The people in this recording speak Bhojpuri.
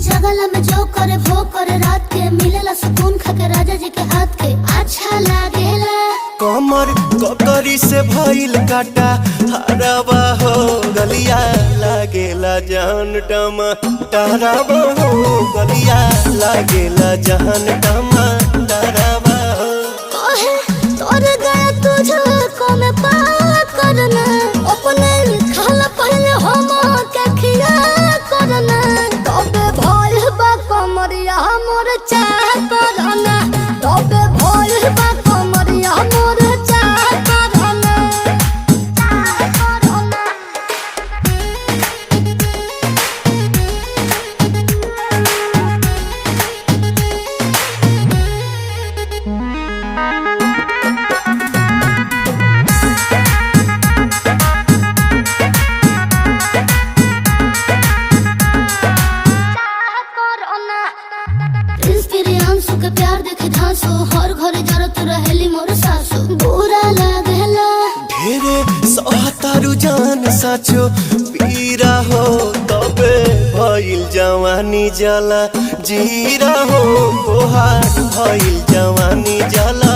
जगला में जो करे वो करे रात के मिलेला सुकून खाके राजा जी के हाथ के अच्छा लागेला। कमर ककरी से भइल काटा हराबा हो गलिया लागेला जान टमा डराबा हो गलिया लागेला जान टमा डराबा हो। कहे तोर गया तुझको मैं पार करना अपने खाला पहले हम के खिया करना तबे भइल बा कमरिया मोर चाह करना तबे भइल बा कमरिया मोर चाह करना चाह करना। प्रियांशु के प्यार देखे धांसो हर घरे जरत रहेली मोर सासु बुरा लागेला। ढेरे सहतारू जान साचो पीरा हो तबे भइल जवानी जला जीरा हो तोहार भइल जवानी जला।